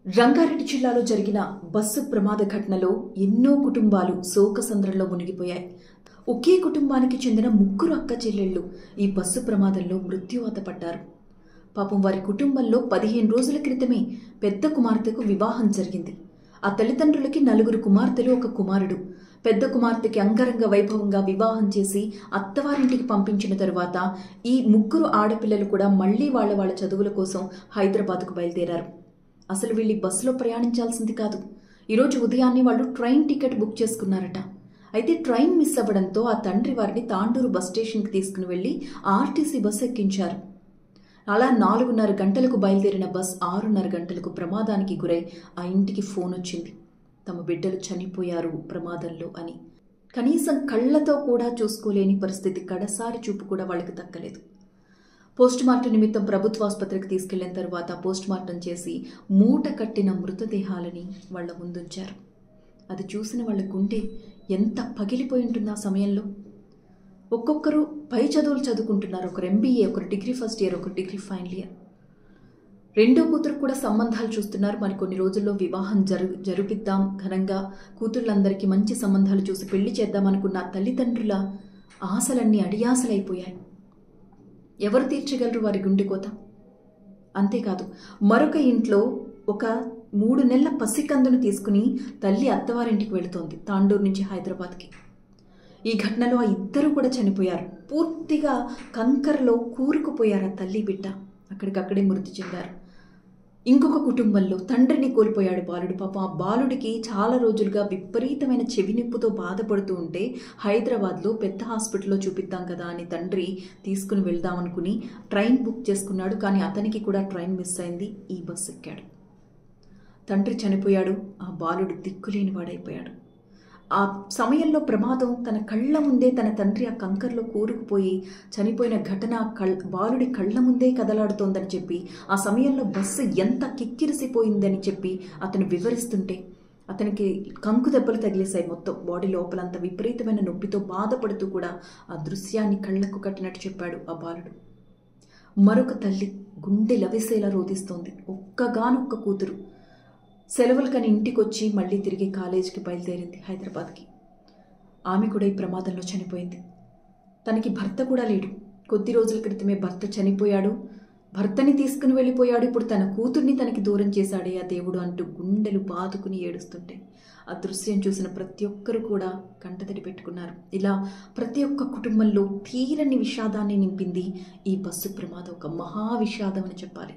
రంగారెడ్డి జిల్లాలో జరిగిన బస్సు ప్రమాద ఘటనలో ఎన్నో కుటుంబాలు శోకసంద్రంలో మునిగిపోయాయి. ఒకే కుటుంబానికి చెందిన ముగ్గురు అక్క చెల్లెళ్ళు ఈ బస్సు ప్రమాదంలో మృత్యువాత పడ్డారు. పాపం వారి కుటుంబంలో 15 రోజుల క్రితమే పెద్ద కుమార్తెకు వివాహం జరిగింది. ఆ తల్లిదండ్రులకి 4 కుమార్తెలు, 1 కుమారుడు. పెద్ద కుమార్తెకి అంగరంగ వైభవంగా వివాహం చేసి అత్తవారింటికి పంపించిన తరువాత ఈ ముగ్గురు ఆడపిల్లలు కూడా మళ్లీ వాళ్ళ చదువుల కోసం హైదరాబాద్కు బయలుదేరారు. అసలు వీళ్ళు బస్సులో ప్రయాణించాల్సింది కాదు. ఈరోజు ఉదయాన్నే వాళ్ళు ట్రైన్ టికెట్ బుక్ చేసుకున్నారట. అయితే ట్రైన్ మిస్ అవ్వడంతో ఆ తండ్రి వారిని తాండూరు బస్ స్టేషన్కి తీసుకుని వెళ్లి ఆర్టీసీ బస్సు ఎక్కించారు. అలా 4:30 గంటలకు బయలుదేరిన బస్ 6:30 గంటలకు ప్రమాదానికి గురై ఆ ఇంటికి ఫోన్ వచ్చింది. తమ బిడ్డలు చనిపోయారు ప్రమాదంలో అని. కనీసం కళ్లతో కూడా చూసుకోలేని పరిస్థితి, కడసారి చూపు కూడా వాళ్ళకి దక్కలేదు. పోస్టుమార్టం నిమిత్తం ప్రభుత్వ ఆసుపత్రికి తీసుకెళ్లిన తర్వాత పోస్టుమార్టం చేసి మూట కట్టిన మృతదేహాలని వాళ్ల ముందుంచారు. అది చూసిన వాళ్ళ గుండె ఎంత పగిలిపోయి ఉంటుంది ఆ సమయంలో. ఒక్కొక్కరు పై చదువులు చదువుకుంటున్నారు. ఒకరు MBA, ఒకరు డిగ్రీ ఫస్ట్ ఇయర్, ఒకరు డిగ్రీ ఫైనల్ ఇయర్. రెండో కూతురు కూడా సంబంధాలు చూస్తున్నారు. మరి కొన్ని రోజుల్లో వివాహం జరిపిద్దాం, ఘనంగా కూతుళ్ళందరికీ మంచి సంబంధాలు చూసి పెళ్లి చేద్దాం అనుకున్న తల్లిదండ్రుల ఆశలన్నీ అడియాసలైపోయాయి. ఎవరు తీర్చగలరు వారి గుండె కోత? అంతేకాదు, మరొక ఇంట్లో ఒక 3 నెలల పసికందును తీసుకుని తల్లి అత్తవారింటికి వెళుతోంది, తాండూరు నుంచి హైదరాబాద్కి. ఈ ఘటనలో ఆ ఇద్దరు కూడా చనిపోయారు. పూర్తిగా కంకరలో కూరుకుపోయారు ఆ తల్లి బిడ్డ. అక్కడికక్కడే మృతి చెందారు. ఇంకొక కుటుంబంలో తండ్రిని కోల్పోయాడు బాలుడు. పాపం ఆ బాలుడికి చాలా రోజులుగా విపరీతమైన చెవినొప్పితో బాధపడుతూ ఉంటే హైదరాబాద్లో పెద్ద హాస్పిటల్లో చూపిద్దాం కదా అని తండ్రి తీసుకుని వెళ్దామనుకుని ట్రైన్ బుక్ చేసుకున్నాడు. కానీ అతనికి కూడా ట్రైన్ మిస్ అయింది. ఈ బస్సు ఎక్కాడు. తండ్రి చనిపోయాడు. ఆ బాలుడు దిక్కులేని వాడైపోయాడు. ఆ సమయంలో ప్రమాదం తన కళ్ళ ముందే, తన తండ్రి ఆ కంకర్లో కూరుకుపోయి చనిపోయిన ఘటన బాలుడి కళ్ళ ముందే కదలాడుతోందని చెప్పి, ఆ సమయంలో బస్సు ఎంత కిక్కిరిసిపోయిందని చెప్పి అతను వివరిస్తుంటే అతనికి కంకు దెబ్బలు తగిలేశాయి. మొత్తం బాడీ లోపలంతా విపరీతమైన నొప్పితో బాధపడుతూ కూడా ఆ దృశ్యాన్ని కళ్ళకు కట్టినట్టు చెప్పాడు ఆ బాలుడు. మరొక తల్లి గుండె లవిసేలా రోధిస్తోంది. ఒక్కగానొక్క కూతురు సెలవులకని ఇంటికొచ్చి మళ్ళీ తిరిగి కాలేజీకి బయలుదేరింది హైదరాబాద్కి. ఆమె కూడా ఈ ప్రమాదంలో చనిపోయింది. తనకి భర్త కూడా లేడు. కొద్ది రోజుల క్రితమే భర్త చనిపోయాడు. భర్తని తీసుకుని వెళ్ళిపోయాడు. ఇప్పుడు తన కూతుర్ని తనకి దూరం చేశాడే ఆ దేవుడు అంటూ గుండెలు బాదుకుని ఏడుస్తుంటే ఆ దృశ్యం చూసిన ప్రతి ఒక్కరు కూడా కంటతడి పెట్టుకున్నారు. ఇలా ప్రతి ఒక్క కుటుంబంలో తీరని విషాదాన్ని నింపింది ఈ బస్సు ప్రమాదం. ఒక మహా విషాదం అని చెప్పాలి.